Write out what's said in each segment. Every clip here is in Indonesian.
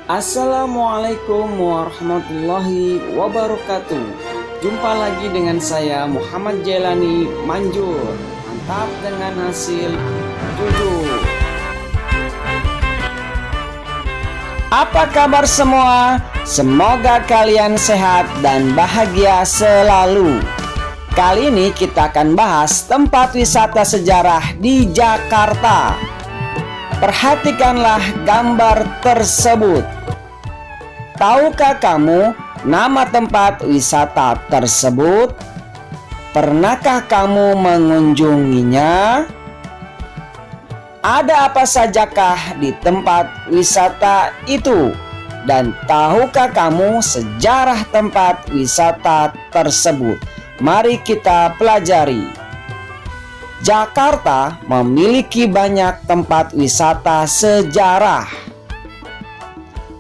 Assalamualaikum warahmatullahi wabarakatuh. Jumpa lagi dengan saya Muhammad Jailani Manjur. Mantap dengan hasil jujur. Apa kabar semua? Semoga kalian sehat dan bahagia selalu. Kali ini kita akan bahas tempat wisata sejarah di Jakarta. Perhatikanlah gambar tersebut. Tahukah kamu nama tempat wisata tersebut? Pernahkah kamu mengunjunginya? Ada apa sajakah di tempat wisata itu? Dan tahukah kamu sejarah tempat wisata tersebut? Mari kita pelajari. Jakarta memiliki banyak tempat wisata sejarah.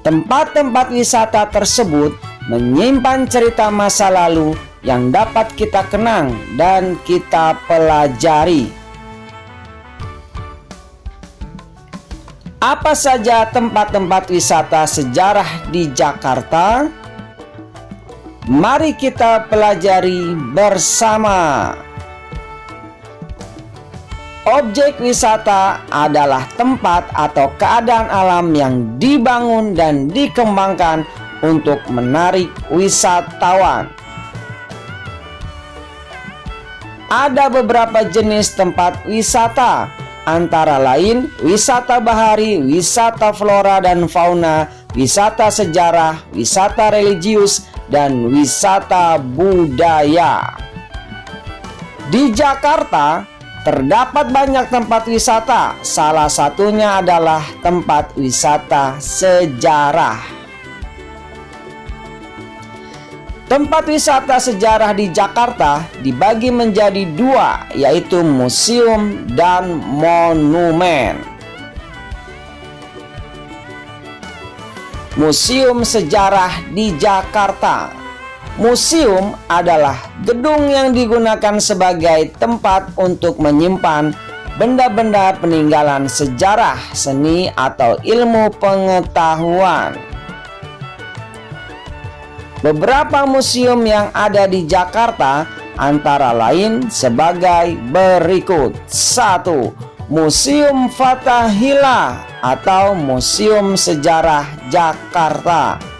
Tempat-tempat wisata tersebut menyimpan cerita masa lalu yang dapat kita kenang dan kita pelajari. Apa saja tempat-tempat wisata sejarah di Jakarta? Mari kita pelajari bersama. Objek wisata adalah tempat atau keadaan alam yang dibangun dan dikembangkan untuk menarik wisatawan. Ada beberapa jenis tempat wisata, antara lain wisata bahari, wisata flora dan fauna, wisata sejarah, wisata religius, dan wisata budaya. Di Jakarta terdapat banyak tempat wisata, salah satunya adalah tempat wisata sejarah. Tempat wisata sejarah di Jakarta dibagi menjadi dua, yaitu museum dan monumen. Museum Sejarah di Jakarta. Museum adalah gedung yang digunakan sebagai tempat untuk menyimpan benda-benda peninggalan sejarah, seni, atau ilmu pengetahuan. Beberapa museum yang ada di Jakarta antara lain sebagai berikut. 1. Museum Fathahillah atau Museum Sejarah Jakarta.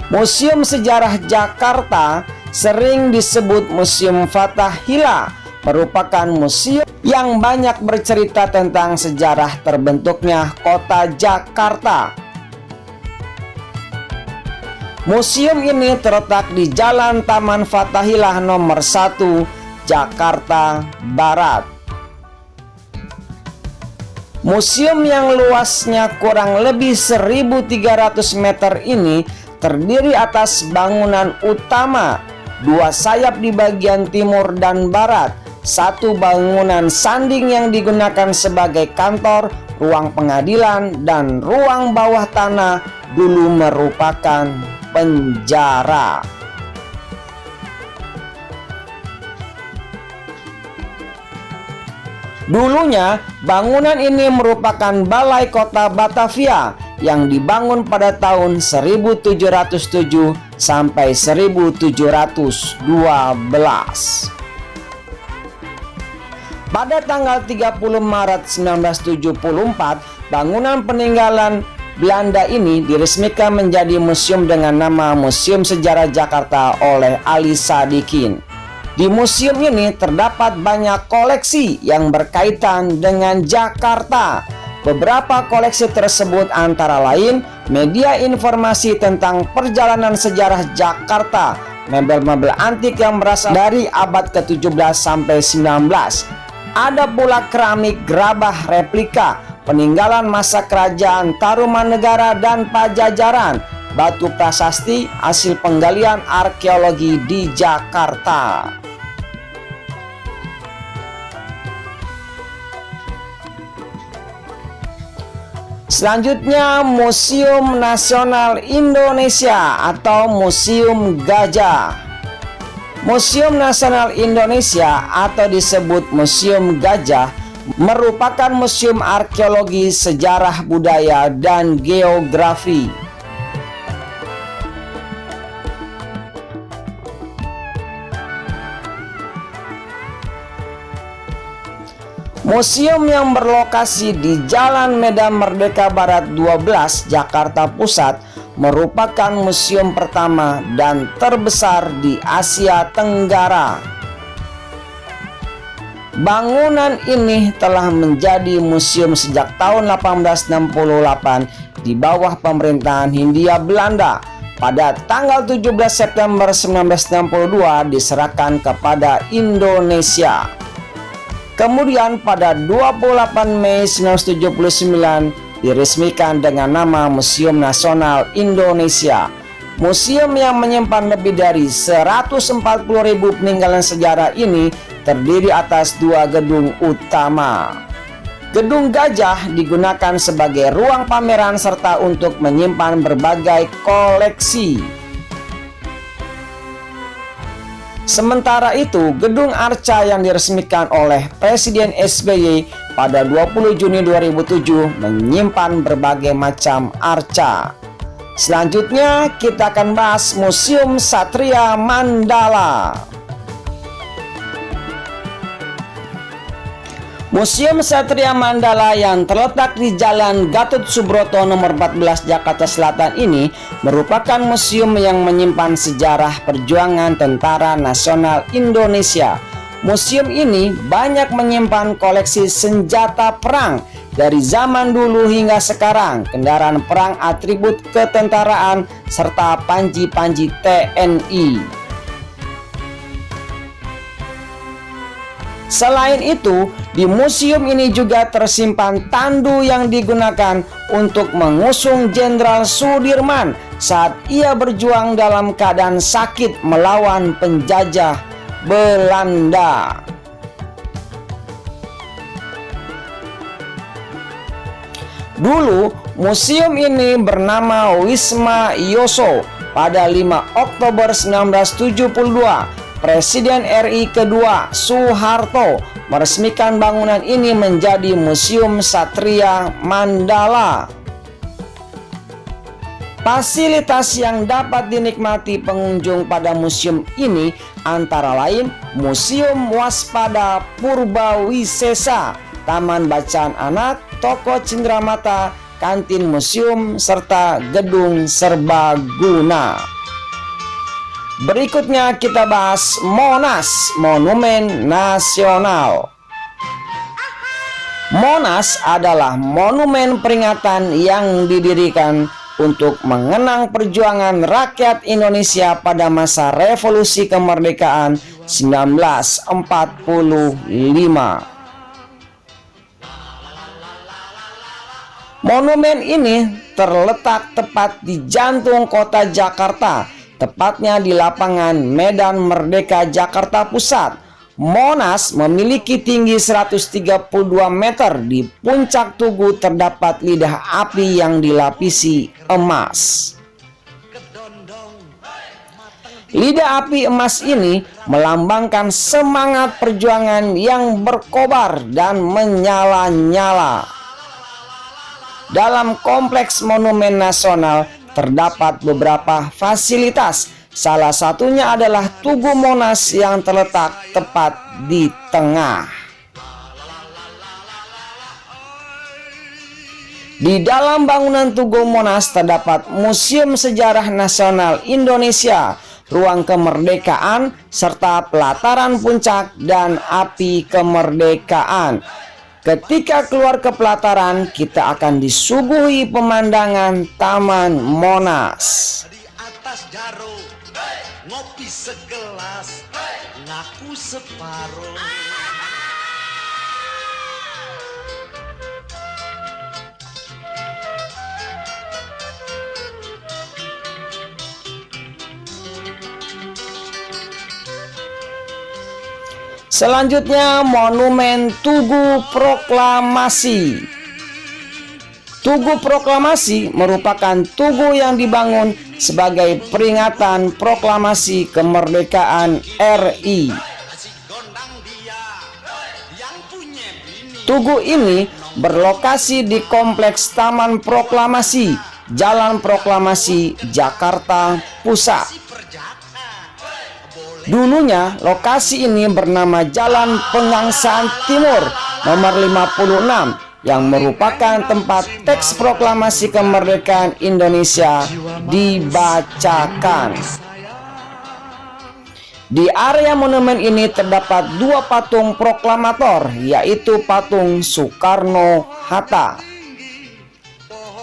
Museum Sejarah Jakarta sering disebut Museum Fathahillah, merupakan museum yang banyak bercerita tentang sejarah terbentuknya kota Jakarta. Museum ini terletak di Jalan Taman Fathahillah nomor 1, Jakarta Barat. Museum yang luasnya kurang lebih 1.300 meter ini terdiri atas bangunan utama, 2 sayap di bagian timur dan barat, 1 bangunan sanding yang digunakan sebagai kantor, ruang pengadilan, dan ruang bawah tanah dulu merupakan penjara. Dulunya, bangunan ini merupakan Balai Kota Batavia yang dibangun pada tahun 1707 sampai 1712. Pada tanggal 30 Maret 1974, bangunan peninggalan Belanda ini diresmikan menjadi museum dengan nama Museum Sejarah Jakarta oleh Ali Sadikin. Di museum ini terdapat banyak koleksi yang berkaitan dengan Jakarta. Beberapa koleksi tersebut antara lain media informasi tentang perjalanan sejarah Jakarta, mebel-mebel antik yang berasal dari abad ke-17 sampai 19. Ada pula keramik gerabah replika, peninggalan masa kerajaan Tarumanegara dan Pajajaran, batu prasasti, hasil penggalian arkeologi di Jakarta. Selanjutnya, Museum Nasional Indonesia atau Museum Gajah. Museum Nasional Indonesia atau disebut Museum Gajah merupakan museum arkeologi, sejarah budaya, dan geografi. Museum yang berlokasi di Jalan Medan Merdeka Barat 12, Jakarta Pusat, merupakan museum pertama dan terbesar di Asia Tenggara. Bangunan ini telah menjadi museum sejak tahun 1868 di bawah pemerintahan Hindia Belanda. Pada tanggal 17 September 1962 diserahkan kepada Indonesia. Kemudian pada 28 Mei 1979 diresmikan dengan nama Museum Nasional Indonesia. Museum yang menyimpan lebih dari 140.000 peninggalan sejarah ini terdiri atas 2 gedung utama. Gedung Gajah digunakan sebagai ruang pameran serta untuk menyimpan berbagai koleksi. Sementara itu, Gedung Arca yang diresmikan oleh Presiden SBY pada 20 Juni 2007 menyimpan berbagai macam arca. Selanjutnya kita akan bahas Museum Satria Mandala. Museum Satria Mandala yang terletak di Jalan Gatot Subroto nomor 14 Jakarta Selatan ini merupakan museum yang menyimpan sejarah perjuangan Tentara Nasional Indonesia. Museum ini banyak menyimpan koleksi senjata perang dari zaman dulu hingga sekarang, kendaraan perang, atribut ketentaraan, serta panji-panji TNI. Selain itu, di museum ini juga tersimpan tandu yang digunakan untuk mengusung Jenderal Sudirman saat ia berjuang dalam keadaan sakit melawan penjajah Belanda. Dulu, museum ini bernama Wisma Yoso. Pada 5 Oktober 1972, Presiden RI kedua Soeharto meresmikan bangunan ini menjadi Museum Satria Mandala. Fasilitas yang dapat dinikmati pengunjung pada museum ini antara lain Museum Waspada Purbawisesa, Taman Bacaan Anak, Toko Cindramata, Kantin Museum, serta Gedung Serbaguna. Berikutnya kita bahas Monas, Monumen Nasional. Monas adalah monumen peringatan yang didirikan untuk mengenang perjuangan rakyat Indonesia pada masa Revolusi Kemerdekaan 1945. Monumen ini terletak tepat di jantung kota Jakarta, tepatnya di lapangan Medan Merdeka Jakarta Pusat. Monas memiliki tinggi 132 meter. Di puncak tugu terdapat lidah api yang dilapisi emas. Lidah api emas ini melambangkan semangat perjuangan yang berkobar dan menyala-nyala. Dalam kompleks Monumen Nasional terdapat beberapa fasilitas. Salah satunya adalah Tugu Monas yang terletak tepat di tengah. Di dalam bangunan Tugu Monas terdapat Museum Sejarah Nasional Indonesia, Ruang Kemerdekaan, serta pelataran puncak dan api kemerdekaan. Ketika keluar ke pelataran, kita akan disuguhi pemandangan Taman Monas. Di atas jarum, ngopi segelas, ngaku separuh. Selanjutnya Monumen Tugu Proklamasi. Tugu Proklamasi merupakan tugu yang dibangun sebagai peringatan proklamasi kemerdekaan RI. Tugu ini berlokasi di Kompleks Taman Proklamasi, Jalan Proklamasi, Jakarta Pusat. Dulunya lokasi ini bernama Jalan Pengangsaan Timur nomor 56 yang merupakan tempat teks proklamasi kemerdekaan Indonesia dibacakan. Di area monumen ini terdapat dua patung proklamator, yaitu patung Soekarno-Hatta.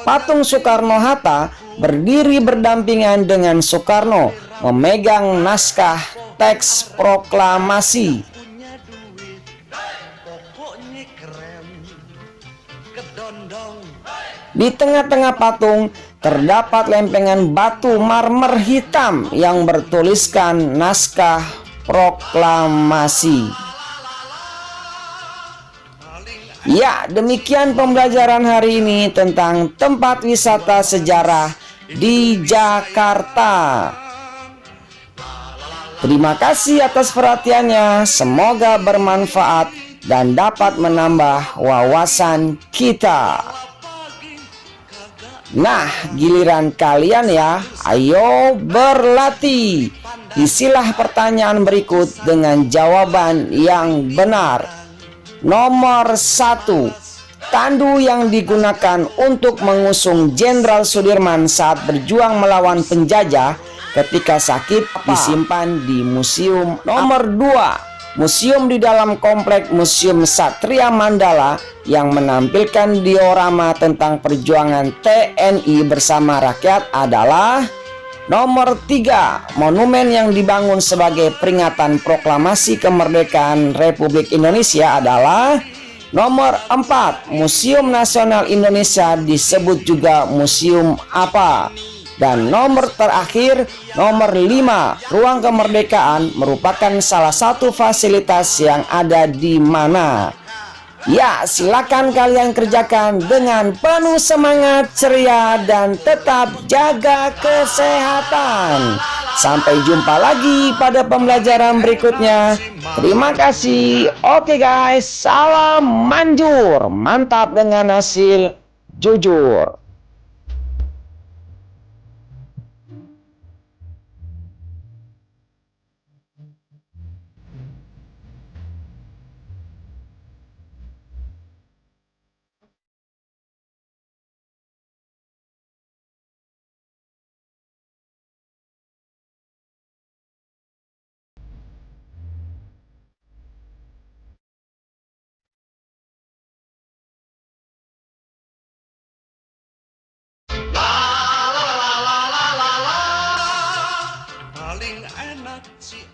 Patung Soekarno-Hatta berdiri berdampingan dengan Soekarno, memegang naskah teks proklamasi. Di tengah-tengah patung terdapat lempengan batu marmer hitam yang bertuliskan naskah proklamasi. Ya, demikian pembelajaran hari ini tentang tempat wisata sejarah di Jakarta. Terima kasih atas perhatiannya. Semoga bermanfaat dan dapat menambah wawasan kita. Nah, giliran kalian ya, ayo berlatih. Isilah pertanyaan berikut dengan jawaban yang benar. Nomor 1. Tandu yang digunakan untuk mengusung Jenderal Sudirman saat berjuang melawan penjajah ketika sakit disimpan di museum. Nomor 2. Museum di dalam komplek Museum Satria Mandala yang menampilkan diorama tentang perjuangan TNI bersama rakyat adalah. Nomor 3. Monumen yang dibangun sebagai peringatan proklamasi kemerdekaan Republik Indonesia adalah. Nomor 4. Museum Nasional Indonesia disebut juga museum apa? Dan nomor terakhir, nomor 5, Ruang Kemerdekaan merupakan salah satu fasilitas yang ada di mana? Ya, silakan kalian kerjakan dengan penuh semangat, ceria, dan tetap jaga kesehatan. Sampai jumpa lagi pada pembelajaran berikutnya. Terima kasih. Oke guys, salam manjur. Mantap dengan hasil jujur. Paling enak si